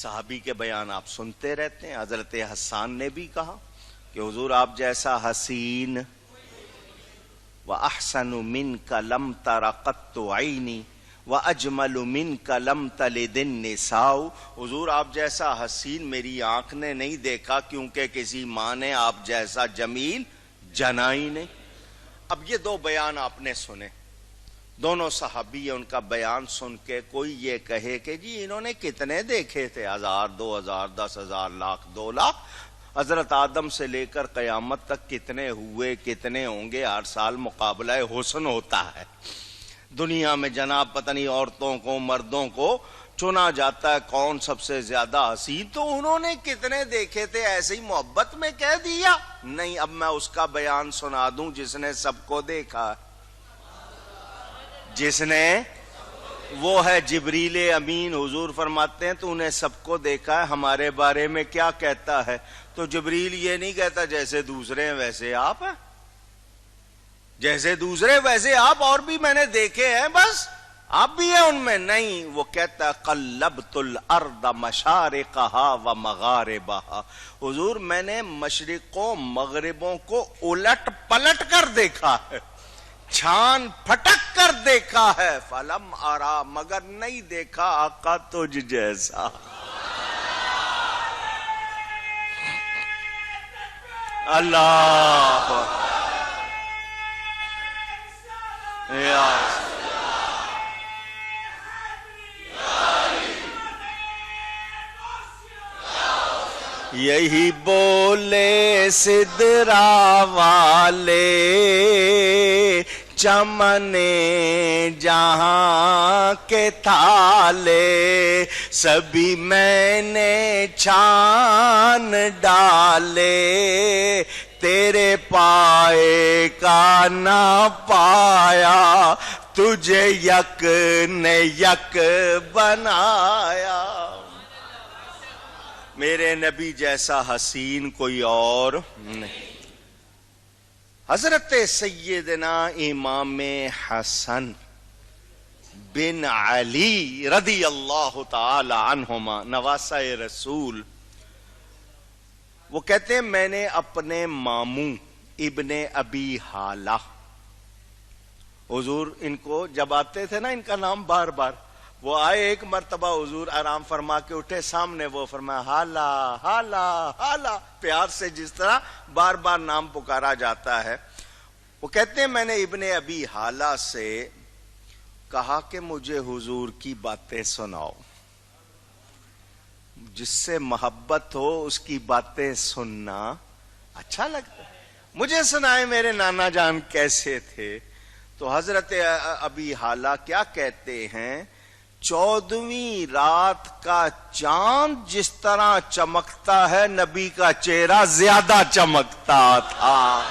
صحابی کے بیان آپ سنتے رہتے ہیں. حضرت حسان نے بھی کہا کہ حضور آپ جیسا حسین وَأَحْسَنُ مِنْكَ لَمْ تَرَ قَطُّ عَيْنِي وَأَجْمَلُ مِنْكَ لَمْ تَلِدِ النِّسَاءُ. حضور آپ جیسا حسین میری آنکھ نے نہیں دیکھا کیونکہ کسی ماں نے آپ جیسا جمیل جنا ہی نہیں. اب یہ دو بیان آپ نے سنے، دونوں صحابی، ان کا بیان سن کے کوئی یہ کہے کہ جی انہوں نے کتنے دیکھے تھے، 1000 2000 10,000 لاکھ 2 لاکھ، حضرت آدم سے لے کر قیامت تک کتنے ہوئے کتنے ہوں گے، ہر سال مقابلہ حسن ہوتا ہے دنیا میں جناب. پتہ نہیں عورتوں کو مردوں کو چنا جاتا ہے کون سب سے زیادہ حسین، تو انہوں نے کتنے دیکھے تھے ایسے ہی محبت میں کہہ دیا؟ نہیں، اب میں اس کا بیان سنا دوں جس نے سب کو دیکھا، جس نے، وہ ہے جبریل امین. حضور فرماتے ہیں تو انہیں سب کو دیکھا ہے، ہمارے بارے میں کیا کہتا ہے؟ تو جبریل یہ نہیں کہتا جیسے دوسرے ہیں ویسے آپ ہیں، جیسے دوسرے ویسے آپ، اور بھی میں نے دیکھے ہیں بس آپ بھی ہیں ان میں. نہیں، وہ کہتا ہے قلبت الارض مشارقها ومغاربها. حضور میں نے مشرقوں مغربوں کو الٹ پلٹ کر دیکھا ہے، چھان پھٹک کر دیکھا ہے. فلم آرا، مگر نہیں دیکھا آقا تجھ جیسا. اللہ یہی بولے سدرا والے چمنے جہاں کے تھالے، سبھی میں نے چھان ڈالے، تیرے پائے کا نہ پایا، تجھے یک نے یک بنایا. میرے نبی جیسا حسین کوئی اور نہیں. حضرت سیدنا امام حسن بن علی رضی اللہ تعالی عنہما نواسہ رسول، وہ کہتے ہیں میں نے اپنے ماموں ابن ابی حالہ، حضور ان کو جب آتے تھے نا ان کا نام بار بار، وہ آئے ایک مرتبہ حضور آرام فرما کے اٹھے سامنے، وہ فرمایا حالہ حالہ حالہ، پیار سے جس طرح بار بار نام پکارا جاتا ہے. وہ کہتے ہیں میں نے ابن ابی حالہ سے کہا کہ مجھے حضور کی باتیں سناؤ، جس سے محبت ہو اس کی باتیں سننا اچھا لگتا ہے، مجھے سنائے میرے نانا جان کیسے تھے. تو حضرت ابی حالہ کیا کہتے ہیں، 14ویں رات کا چاند جس طرح چمکتا ہے نبی کا چہرہ زیادہ چمکتا تھا.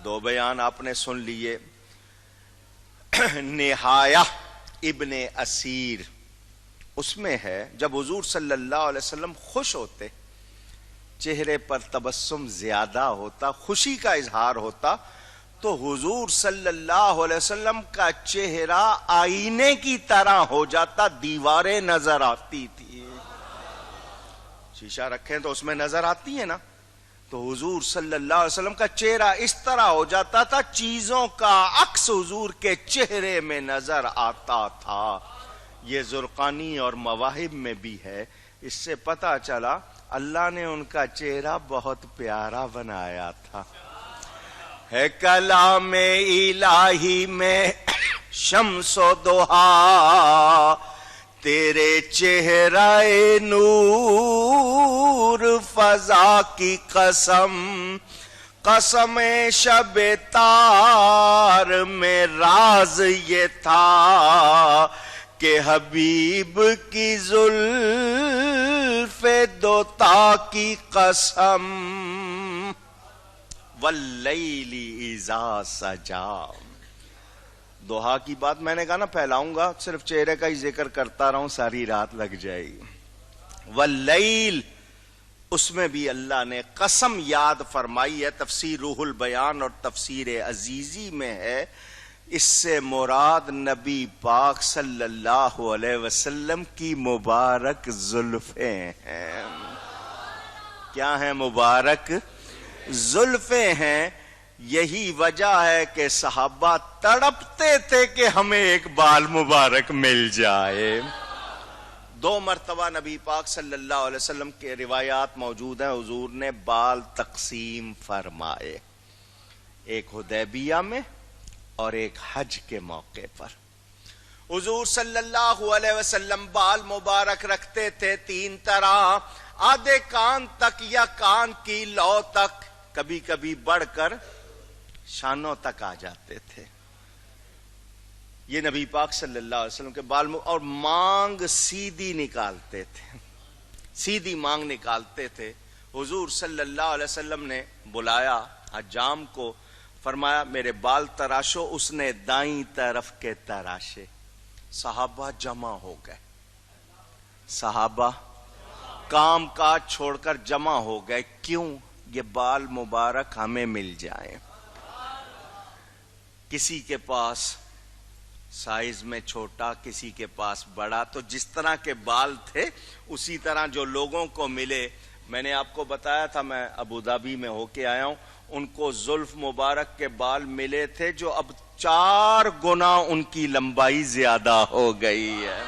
دو بیان آپ نے سن لیے. نہایہ ابن اسیر، اس میں ہے جب حضور صلی اللہ علیہ وسلم خوش ہوتے، چہرے پر تبسم زیادہ ہوتا، خوشی کا اظہار ہوتا، تو حضور صلی اللہ علیہ وسلم کا چہرہ آئینے کی طرح ہو جاتا، دیواریں نظر آتی تھی. شیشہ رکھیں تو اس میں نظر آتی ہے نا، تو حضور صلی اللہ علیہ وسلم کا چہرہ اس طرح ہو جاتا تھا، چیزوں کا عکس حضور کے چہرے میں نظر آتا تھا. یہ زرقانی اور مواہب میں بھی ہے. اس سے پتہ چلا اللہ نے ان کا چہرہ بہت پیارا بنایا تھا. ہے کلام الہی میں شمس و ضحیٰ، تیرے چہرہ نور فضا کی قسم، قسم شب تار میں راز یہ تھا کہ حبیب کی زلف دوتا کی قسم، واللیل اذا سجا. دوحا کی بات میں نے کہا نا پھیلاؤں گا، صرف چہرے کا ہی ذکر کرتا رہوں ساری رات لگ جائے گی. واللیل، اس میں بھی اللہ نے قسم یاد فرمائی ہے. تفسیر روح البیان اور تفسیر عزیزی میں ہے اس سے مراد نبی پاک صلی اللہ علیہ وسلم کی مبارک زلفیں ہیں. کیا ہیں؟ مبارک زلفیں ہیں. یہی وجہ ہے کہ صحابہ تڑپتے تھے کہ ہمیں ایک بال مبارک مل جائے. 2 مرتبہ نبی پاک صلی اللہ علیہ وسلم کے روایات موجود ہیں، حضور نے بال تقسیم فرمائے، ایک حدیبیہ میں اور ایک حج کے موقع پر. حضور صلی اللہ علیہ وسلم بال مبارک رکھتے تھے 3 طرح، آدھے کان تک یا کان کی لو تک، کبھی کبھی بڑھ کر شانوں تک آ جاتے تھے. یہ نبی پاک صلی اللہ علیہ وسلم کے بال اور مانگ سیدھی نکالتے تھے، سیدھی مانگ نکالتے تھے. حضور صلی اللہ علیہ وسلم نے بلایا حجام کو، فرمایا میرے بال تراشو. اس نے دائیں طرف کے تراشے. صحابہ جمع ہو گئے، صحابہ کام کاج چھوڑ کر جمع ہو گئے. کیوں؟ یہ بال مبارک ہمیں مل جائیں. کسی کے پاس سائز میں چھوٹا، کسی کے پاس بڑا، تو جس طرح کے بال تھے اسی طرح جو لوگوں کو ملے. میں نے آپ کو بتایا تھا، میں ابوظہبی میں ہو کے آیا ہوں، ان کو زلف مبارک کے بال ملے تھے جو اب 4 گنا ان کی لمبائی زیادہ ہو گئی ہے.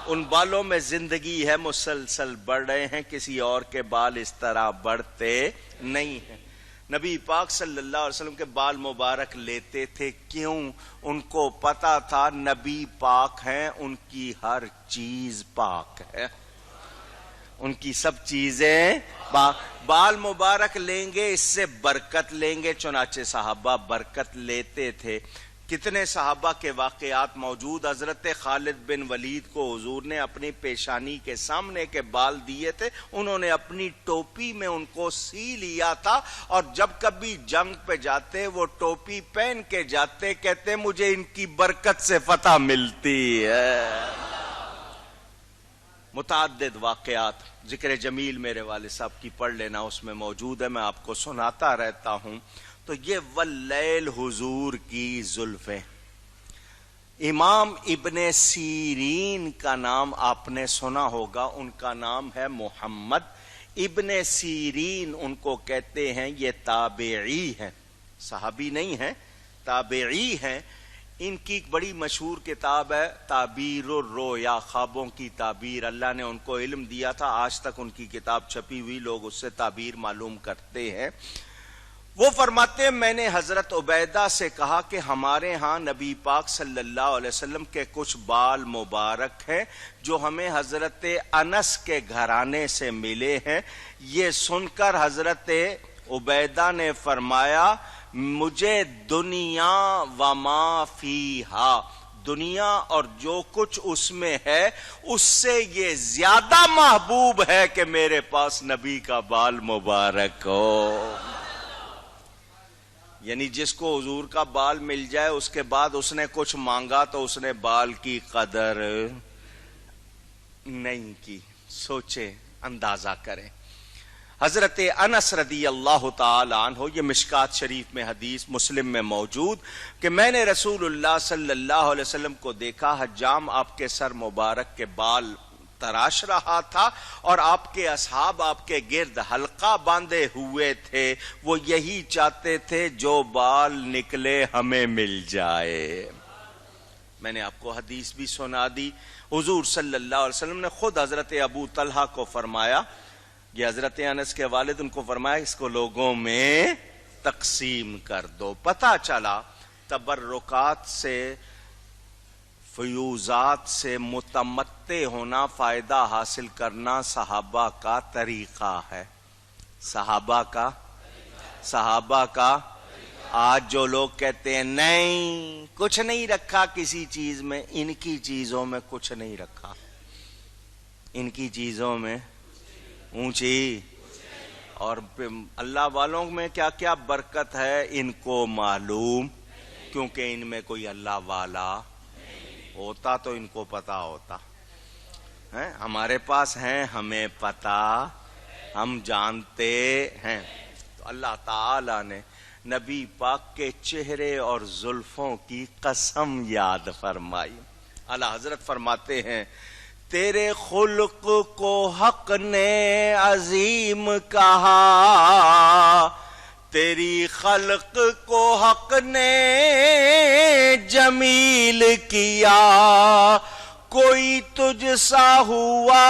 ان بالوں میں زندگی ہے، مسلسل بڑھ رہے ہیں، کسی اور کے بال اس طرح بڑھتے نہیں ہیں. نبی پاک صلی اللہ علیہ وسلم کے بال مبارک لیتے تھے. کیوں؟ ان کو پتا تھا نبی پاک ہیں، ان کی ہر چیز پاک ہے، ان کی سب چیزیں پاک. بال مبارک لیں گے، اس سے برکت لیں گے، چنانچہ صحابہ برکت لیتے تھے. کتنے صحابہ کے واقعات موجود. حضرت خالد بن ولید کو حضور نے اپنی پیشانی کے سامنے کے بال دیے تھے، انہوں نے اپنی ٹوپی میں ان کو سی لیا تھا، اور جب کبھی جنگ پہ جاتے وہ ٹوپی پہن کے جاتے، کہتے مجھے ان کی برکت سے فتح ملتی ہے. متعدد واقعات. ذکر جمیل میرے والد صاحب کی پڑھ لینا، اس میں موجود ہے، میں آپ کو سناتا رہتا ہوں. تو یہ واللیل حضور کی زلفیں. امام ابن سیرین کا نام آپ نے سنا ہوگا، ان کا نام ہے محمد ابن سیرین. ان کو کہتے ہیں، یہ تابعی ہیں، صحابی نہیں ہیں، تابعی ہیں. ان کی ایک بڑی مشہور کتاب ہے تعبیر الرؤیا، خوابوں کی تعبیر. اللہ نے ان کو علم دیا تھا، آج تک ان کی کتاب چھپی ہوئی، لوگ اس سے تعبیر معلوم کرتے ہیں. وہ فرماتے ہیں میں نے حضرت عبیدہ سے کہا کہ ہمارے ہاں نبی پاک صلی اللہ علیہ وسلم کے کچھ بال مبارک ہیں جو ہمیں حضرت انس کے گھرانے سے ملے ہیں. یہ سن کر حضرت عبیدہ نے فرمایا مجھے دنیا وما فیہا، دنیا اور جو کچھ اس میں ہے اس سے یہ زیادہ محبوب ہے کہ میرے پاس نبی کا بال مبارک ہو. یعنی جس کو حضور کا بال مل جائے اس کے بعد اس نے کچھ مانگا تو اس نے بال کی قدر نہیں کی. سوچے، اندازہ کریں. حضرت انس رضی اللہ تعالی عنہ، یہ مشکات شریف میں حدیث، مسلم میں موجود، کہ میں نے رسول اللہ صلی اللہ علیہ وسلم کو دیکھا، حجام آپ کے سر مبارک کے بال تراش رہا تھا اور آپ کے اصحاب آپ کے گرد حلقہ باندھے ہوئے تھے. وہ یہی چاہتے تھے جو بال نکلے ہمیں مل جائے. میں نے آپ کو حدیث بھی سنا دی. حضور صلی اللہ علیہ وسلم نے خود حضرت ابو طلحہ کو فرمایا، یہ حضرت انس کے والد، ان کو فرمایا اس کو لوگوں میں تقسیم کر دو. پتہ چلا تبرکات سے، فیوزات سے متمتع ہونا، فائدہ حاصل کرنا صحابہ کا طریقہ ہے. صحابہ کا. آج جو لوگ کہتے ہیں نہیں کچھ نہیں رکھا کسی چیز میں، ان کی چیزوں میں کچھ نہیں رکھا، ان کی چیزوں میں اونچی، اور اللہ والوں میں کیا کیا برکت ہے ان کو معلوم، کیونکہ ان میں کوئی اللہ والا ہوتا تو ان کو پتا ہوتا. ہمارے پاس ہیں، ہمیں پتا، ہم جانتے ہیں. تو اللہ تعالی نے نبی پاک کے چہرے اور زلفوں کی قسم یاد فرمائی. اعلی حضرت فرماتے ہیں تیرے خلق کو حق نے عظیم کہا، تیری خلق کو حق نے جمیل کیا، کوئی تجھ سا ہوا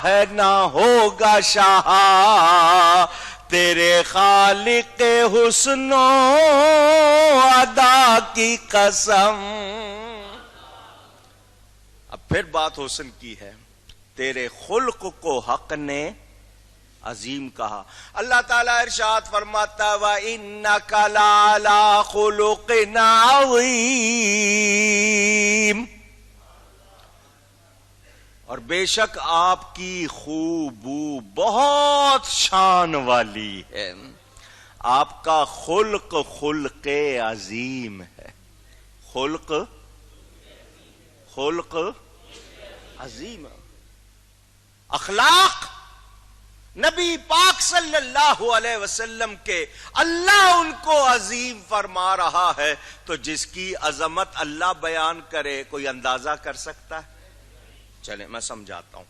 ہے نہ ہوگا شاہ، تیرے خالق حسن و ادا کی قسم. اب پھر بات حسن کی ہے. تیرے خلق کو حق نے عظیم کہا. اللہ تعالیٰ ارشاد فرماتا وَإِنَّكَ لَعَلَىٰ خُلُقٍ عَظِيمٍ، اور بے شک آپ کی خوبو بہت شان والی ہے. آپ کا خلق خلق عظیم ہے. خلق عظیم. اخلاق نبی پاک صلی اللہ علیہ وسلم کے اللہ ان کو عظیم فرما رہا ہے، تو جس کی عظمت اللہ بیان کرے کوئی اندازہ کر سکتا ہے؟ چلیں میں سمجھاتا ہوں.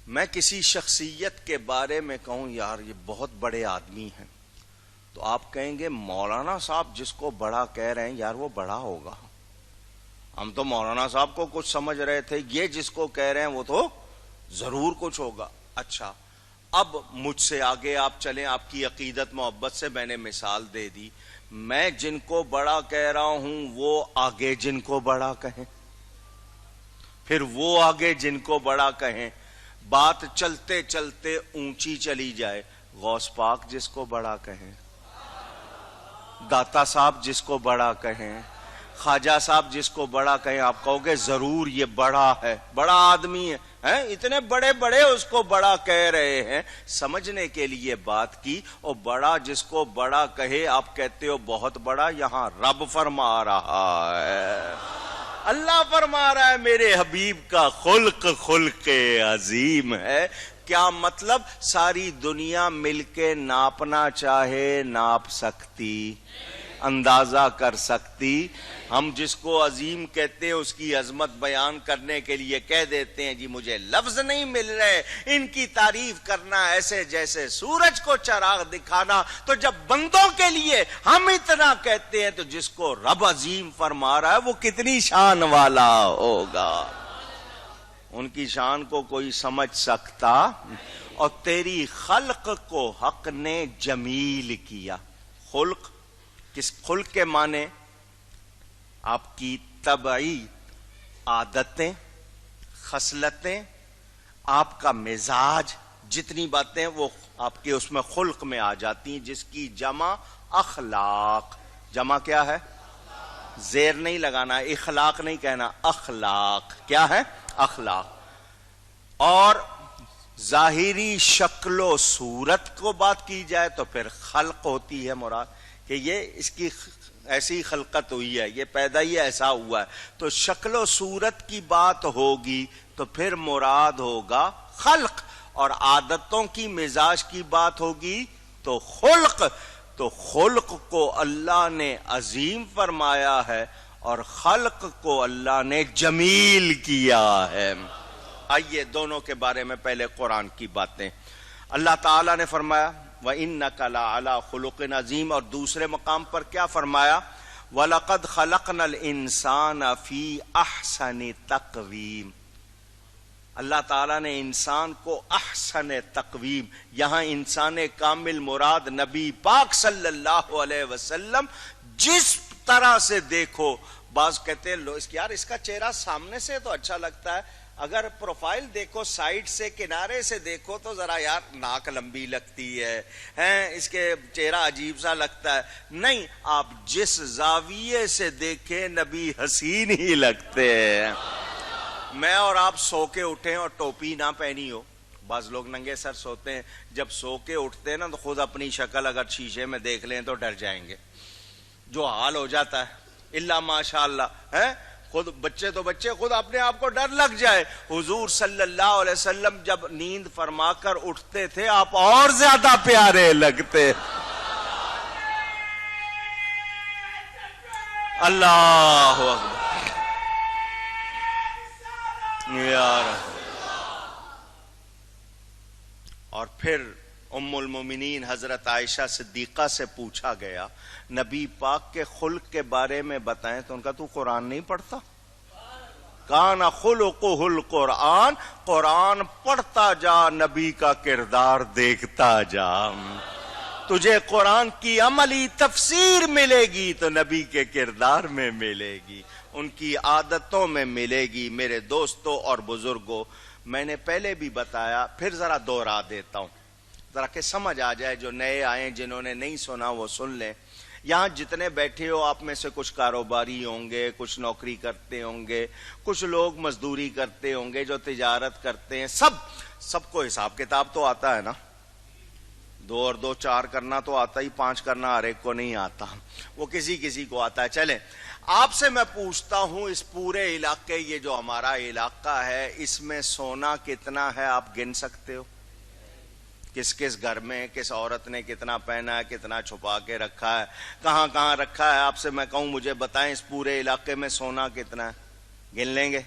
میں کسی شخصیت کے بارے میں کہوں یار یہ بہت بڑے آدمی ہیں، تو آپ کہیں گے مولانا صاحب جس کو بڑا کہہ رہے ہیں یار وہ بڑا ہوگا. ہم تو مولانا صاحب کو کچھ سمجھ رہے تھے، یہ جس کو کہہ رہے ہیں وہ تو ضرور کچھ ہوگا. اچھا اب مجھ سے آگے آپ چلیں. آپ کی عقیدت محبت سے میں نے مثال دے دی. میں جن کو بڑا کہہ رہا ہوں وہ آگے جن کو بڑا کہیں، پھر وہ آگے جن کو بڑا کہیں، بات چلتے چلتے اونچی چلی جائے. غوث پاک جس کو بڑا کہیں، داتا صاحب جس کو بڑا کہیں، خواجہ صاحب جس کو بڑا کہیں، آپ کہو گے ضرور یہ بڑا ہے، بڑا آدمی ہے، اتنے بڑے بڑے اس کو بڑا کہہ رہے ہیں. سمجھنے کے لیے بات کی. اور بڑا جس کو بڑا کہے آپ کہتے ہو بہت بڑا. یہاں رب فرما رہا ہے، اللہ فرما رہا ہے میرے حبیب کا خلق خلق عظیم ہے. کیا مطلب؟ ساری دنیا مل کے ناپنا چاہے ناپ سکتی، اندازہ کر سکتی. ہم جس کو عظیم کہتے ہیں اس کی عظمت بیان کرنے کے لیے کہہ دیتے ہیں جی مجھے لفظ نہیں مل رہے. ان کی تعریف کرنا ایسے جیسے سورج کو چراغ دکھانا. تو جب بندوں کے لیے ہم اتنا کہتے ہیں تو جس کو رب عظیم فرما رہا ہے وہ کتنی شان والا ہوگا. ان کی شان کو کوئی سمجھ سکتا. اور تیری خلق کو حق نے جمیل کیا. خلق کس خلق کے معنی؟ آپ کی طبعی عادتیں، خصلتیں، آپ کا مزاج، جتنی باتیں وہ آپ کے اس میں خلق میں آ جاتی ہیں، جس کی جمع اخلاق. جمع کیا ہے؟ زیر نہیں لگانا، اخلاق نہیں کہنا، اخلاق. کیا ہے؟ اخلاق. اور ظاہری شکل و صورت کو بات کی جائے تو پھر خلق ہوتی ہے مراد، کہ یہ اس کی ایسی خلقت ہوئی ہے، یہ پیدا ہی ایسا ہوا ہے. تو شکل و صورت کی بات ہوگی تو پھر مراد ہوگا خلق. اور عادتوں کی مزاج کی بات ہوگی تو خلق. تو خلق کو اللہ نے عظیم فرمایا ہے اور خلق کو اللہ نے جمیل کیا ہے. آئیے دونوں کے بارے میں پہلے قرآن کی باتیں. اللہ تعالیٰ نے فرمایا وَإِنَّكَ لَعَلَىٰ خُلُقٍ عَظِيمٍ، اور دوسرے مقام پر کیا فرمایا؟ وَلَقَدْ خَلَقْنَا الْإِنسَانَ فِي أَحْسَنِ تَقْوِيمٍ. اللہ تعالیٰ نے انسان کو احسن تقویم، یہاں انسان کامل مراد نبی پاک صلی اللہ علیہ وسلم. جس طرح سے دیکھو، بعض کہتے ہیں یار اس کا چہرہ سامنے سے تو اچھا لگتا ہے، اگر پروفائل دیکھو سائڈ سے کنارے سے دیکھو تو ذرا یار ناک لمبی لگتی ہے، اس کے چہرہ عجیب سا لگتا ہے. نہیں، آپ جس زاویے سے دیکھیں نبی حسین ہی لگتے ہیں. میں اور آپ سو کے اٹھیں اور ٹوپی نہ پہنی ہو، بعض لوگ ننگے سر سوتے ہیں، جب سو کے اٹھتے ہیں نا تو خود اپنی شکل اگر شیشے میں دیکھ لیں تو ڈر جائیں گے، جو حال ہو جاتا ہے. الا ماشاء اللہ ہے خود بچے تو بچے، خود اپنے آپ کو ڈر لگ جائے. حضور صلی اللہ علیہ وسلم جب نیند فرما کر اٹھتے تھے آپ اور زیادہ پیارے لگتے. اللہ اکبر یار. اور پھر ام المومنین حضرت عائشہ صدیقہ سے پوچھا گیا نبی پاک کے خلق کے بارے میں بتائیں، تو ان کا تو قرآن نہیں پڑھتا؟ کان خلقہ القرآن، قرآن پڑھتا جا، نبی کا کردار دیکھتا جا. تجھے قرآن کی عملی تفسیر ملے گی تو نبی کے کردار میں ملے گی، ان کی عادتوں میں ملے گی. میرے دوستوں اور بزرگوں، میں نے پہلے بھی بتایا، پھر ذرا دوہرا دیتا ہوں ذرا کہ سمجھ آ جائے. جو نئے آئیں جنہوں نے نہیں سنا وہ سن لیں. یہاں جتنے بیٹھے ہو آپ میں سے کچھ کاروباری ہوں گے، کچھ نوکری کرتے ہوں گے، کچھ لوگ مزدوری کرتے ہوں گے، جو تجارت کرتے ہیں. سب کو حساب کتاب تو آتا ہے نا. 2 اور 2 4 کرنا تو آتا ہی، 5 کرنا ہر ایک کو نہیں آتا، وہ کسی کو آتا ہے. چلیں آپ سے میں پوچھتا ہوں، اس پورے علاقے، یہ جو ہمارا علاقہ ہے، اس میں سونا کتنا ہے آپ گن سکتے ہو؟ کس کس گھر میں کس عورت نے کتنا پہنا ہے، کتنا چھپا کے رکھا ہے، کہاں کہاں رکھا ہے؟ آپ سے میں کہوں مجھے بتائیں اس پورے علاقے میں سونا کتنا ہے؟ گن لیں گے؟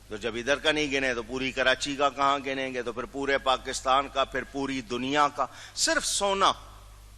تو جب ادھر کا نہیں گنے تو پوری کراچی کا کہاں گنیں گے؟ تو پھر پورے پاکستان کا، پھر پوری دنیا کا. صرف سونا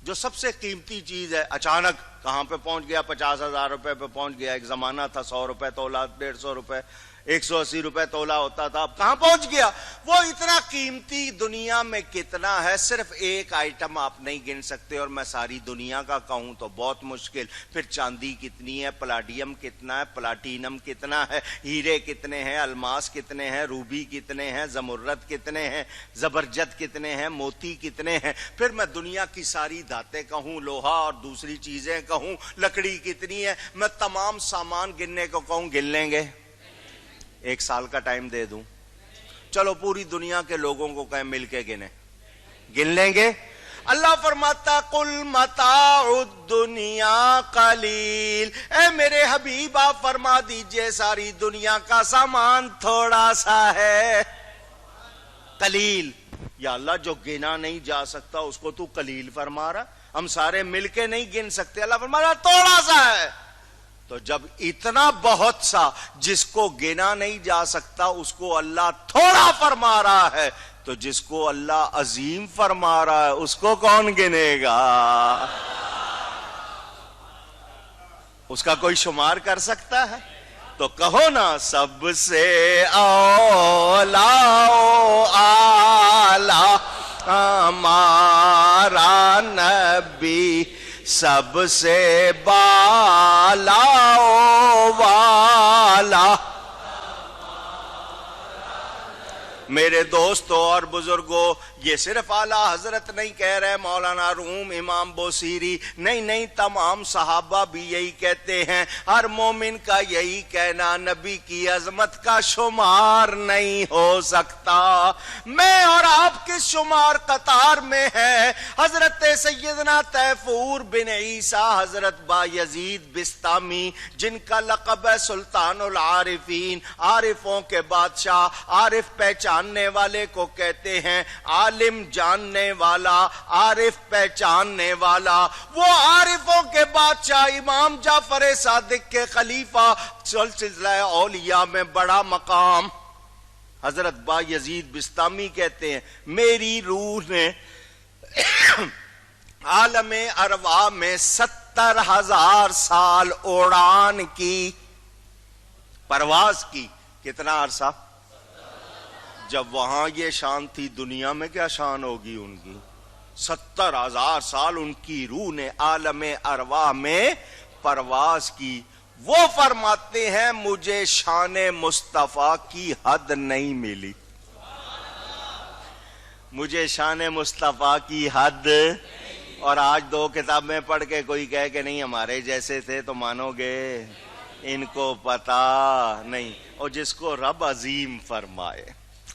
جو سب سے قیمتی چیز ہے اچانک کہاں پہ پہنچ گیا؟ 50,000 روپے پہ پہنچ گیا. ایک زمانہ تھا 100 روپے تولا، 150 روپے، 180 روپے تولا ہوتا تھا، اب کہاں پہنچ گیا؟ وہ اتنا قیمتی دنیا میں کتنا ہے؟ صرف ایک آئٹم آپ نہیں گن سکتے، اور میں ساری دنیا کا کہوں تو بہت مشکل. پھر چاندی کتنی ہے، پلاڈیم کتنا ہے، پلاٹینم کتنا ہے، ہیرے کتنے ہیں، الماس کتنے ہیں، روبی کتنے ہیں، زمرد کتنے ہیں، زبرجد کتنے ہیں، موتی کتنے ہیں. پھر میں دنیا کی ساری دھاتیں کہوں، لوہا اور دوسری چیزیں کہوں، لکڑی کتنی ہے، میں تمام سامان گننے کو کہوں، گن لیں گے؟ 1 سال کا ٹائم دے دوں؟ چلو پوری دنیا کے لوگوں کو کہیں مل کے گن لیں گے؟ اللہ فرماتا قل متاع الدنیا قلیل، اے میرے حبیب آپ فرما دیجئے ساری دنیا کا سامان تھوڑا سا ہے، قلیل. یا اللہ جو گنا نہیں جا سکتا اس کو تو قلیل فرما رہا، ہم سارے مل کے نہیں گن سکتے، اللہ فرما رہا تھوڑا سا ہے. تو جب اتنا بہت سا جس کو گنا نہیں جا سکتا اس کو اللہ تھوڑا فرما رہا ہے، تو جس کو اللہ عظیم فرما رہا ہے اس کو کون گنے گا؟ اس کا کوئی شمار کر سکتا ہے؟ تو کہو نا سب سے اولا اعلی ہمارا نبی، سب سے بالا والا. میرے دوستوں اور بزرگوں، یہ صرف اعلیٰ حضرت نہیں کہہ رہے، مولانا روم، امام بوصیری نہیں، تمام صحابہ بھی یہی کہتے ہیں. ہر مومن کا یہی کہنا، نبی کی عظمت کا شمار نہیں ہو سکتا. میں اور آپ کس شمار قطار میں ہے؟ حضرت سیدنا تیفور بن عیسیٰ، حضرت بایزید بستامی، جن کا لقب ہے سلطان العارفین، عارفوں کے بادشاہ، عارف پہچاننے والے کو کہتے ہیں، عالم جاننے والا، عارف پہچاننے والا. وہ عارفوں کے بادشاہ امام جعفر صادق کے خلیفہ، سلسلہ اولیاء میں بڑا مقام. حضرت بایزید بستامی کہتے ہیں میری روح نے عالم ارواح میں 70,000 سال اڑان کی، پرواز کی. کتنا عرصہ؟ جب وہاں یہ شان تھی، دنیا میں کیا شان ہوگی ان کی؟ 70,000 سال ان کی روح نے عالم ارواح میں پرواز کی. وہ فرماتے ہیں مجھے شان مصطفیٰ کی حد نہیں ملی، مجھے شان مصطفیٰ کی حد. اور آج 2 کتابیں پڑھ کے کوئی کہے کہ نہیں ہمارے جیسے تھے تو مانو گے؟ ان کو پتا نہیں. اور جس کو رب عظیم فرمائے،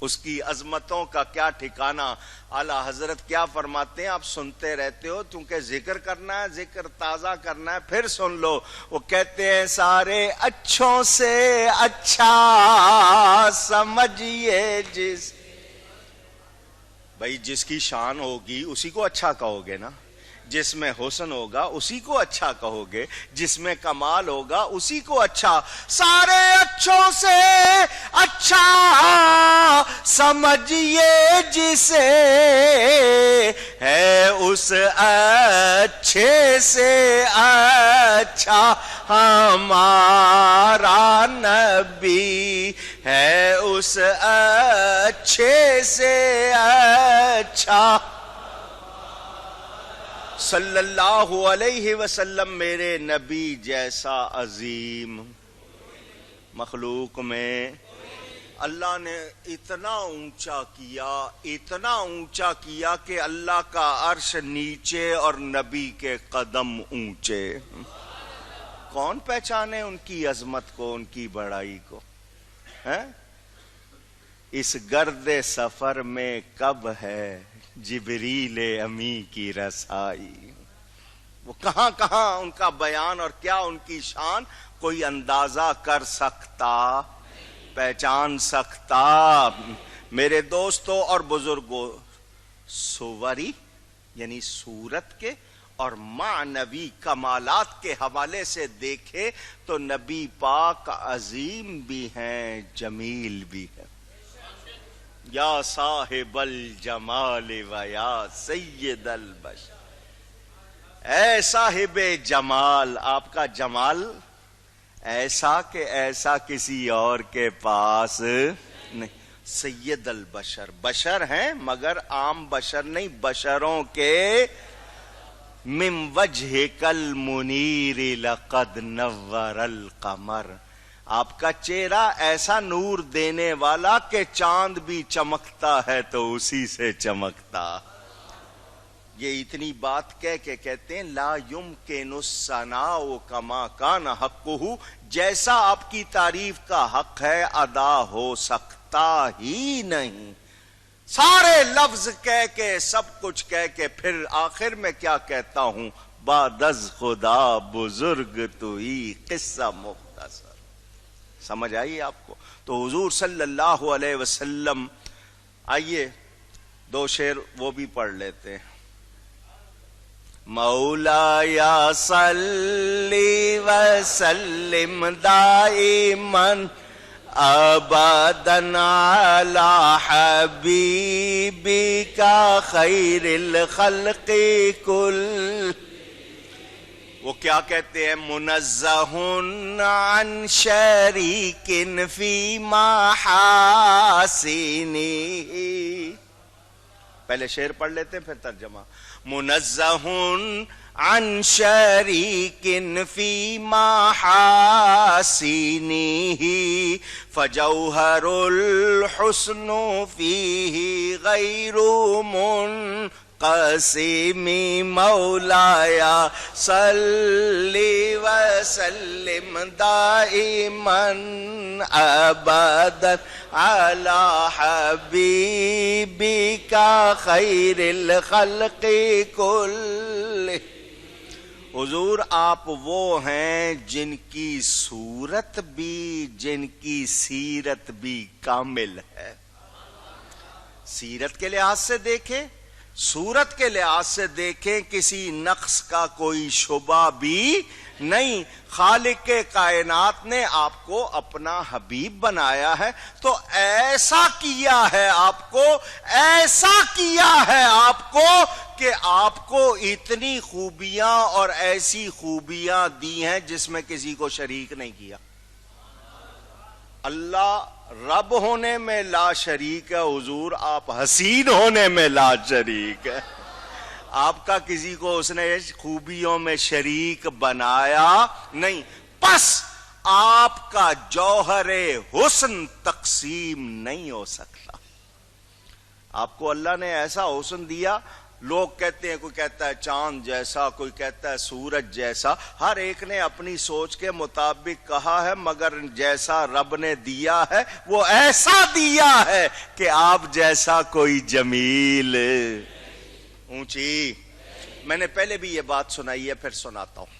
اس کی عظمتوں کا کیا ٹھکانہ. اعلیٰ حضرت کیا فرماتے ہیں؟ آپ سنتے رہتے ہو کیونکہ ذکر کرنا ہے، ذکر تازہ کرنا ہے، پھر سن لو. وہ کہتے ہیں سارے اچھوں سے اچھا سمجھیے جس. بھائی جس کی شان ہوگی اسی کو اچھا کہو گے نا، جس میں حسن ہوگا اسی کو اچھا کہو گے، جس میں کمال ہوگا اسی کو اچھا. سارے اچھوں سے اچھا سمجھیے جسے، ہے اس اچھے سے اچھا ہمارا نبی، ہے اس اچھے سے اچھا صلی اللہ علیہ وسلم. میرے نبی جیسا عظیم مخلوق میں اللہ نے اتنا اونچا کیا، اتنا اونچا کیا کہ اللہ کا عرش نیچے اور نبی کے قدم اونچے. کون پہچانے ان کی عظمت کو، ان کی بڑائی کو؟ اس گرد سفر میں کب ہے جبریل امی کی رسائی. وہ کہاں کہاں ان کا بیان اور کیا ان کی شان کوئی اندازہ کر سکتا، پہچان سکتا. میرے دوستوں اور بزرگوں، سوری یعنی صورت کے اور معنوی کمالات کے حوالے سے دیکھے تو نبی پاک عظیم بھی ہیں، جمیل بھی ہیں. یا صاحب الجمال و یا سید البشر. اے صاحب جمال، آپ کا جمال ایسا کہ ایسا کسی اور کے پاس نہیں. سید البشر، بشر ہیں مگر عام بشر نہیں، بشروں کے. من وجہک المنیر لقد نور القمر. آپ کا چہرہ ایسا نور دینے والا کہ چاند بھی چمکتا ہے تو اسی سے چمکتا. یہ اتنی بات کہہ کے کہتے ہیں لا یمکن الثناء کما کان حقہ. جیسا آپ کی تعریف کا حق ہے ادا ہو سکتا ہی نہیں. سارے لفظ کہہ کے سب کچھ کہہ کے پھر آخر میں کیا کہتا ہوں؟ بعد از خدا بزرگ تو ہی قصہ مختصر. سمجھ آئیے آپ کو؟ تو حضور صلی اللہ علیہ وسلم. آئیے دو شعر وہ بھی پڑھ لیتے ہیں. مولا یا صلی وسلم دائماً ابداً علی حبیبک خیر الخلق کل. وہ کیا کہتے ہیں؟ منزہ عن شریک فی محاسنہ. پہلے شعر پڑھ لیتے ہیں پھر ترجمہ. منزہ عن شریک فی محاسنہ فجوہر الحسن فیہ غیر منقسم. مولایا صلی وسلم دائما ابدا علی حبیبک خیر الخلق کل. حضور آپ وہ ہیں جن کی صورت بھی، جن کی سیرت بھی کامل ہے. سیرت کے لحاظ سے دیکھیں، صورت کے لحاظ سے دیکھیں، کسی نقص کا کوئی شبہ بھی نہیں. خالق کائنات نے آپ کو اپنا حبیب بنایا ہے تو ایسا کیا ہے آپ کو، ایسا کیا ہے آپ کو کہ آپ کو اتنی خوبیاں اور ایسی خوبیاں دی ہیں جس میں کسی کو شریک نہیں کیا. اللہ رب ہونے میں لا شریک ہے. حضور آپ حسین ہونے میں لا شریک ہے. آپ کا کسی کو اس نے خوبیوں میں شریک بنایا نہیں. پس آپ کا جوہر حسن تقسیم نہیں ہو سکتا. آپ کو اللہ نے ایسا حسن دیا لوگ کہتے ہیں، کوئی کہتا ہے چاند جیسا، کوئی کہتا ہے سورج جیسا، ہر ایک نے اپنی سوچ کے مطابق کہا ہے، مگر جیسا رب نے دیا ہے وہ ایسا دیا ہے کہ آپ جیسا کوئی جمیل اونچی۔ میں نے پہلے بھی یہ بات سنائی ہے، پھر سناتا ہوں۔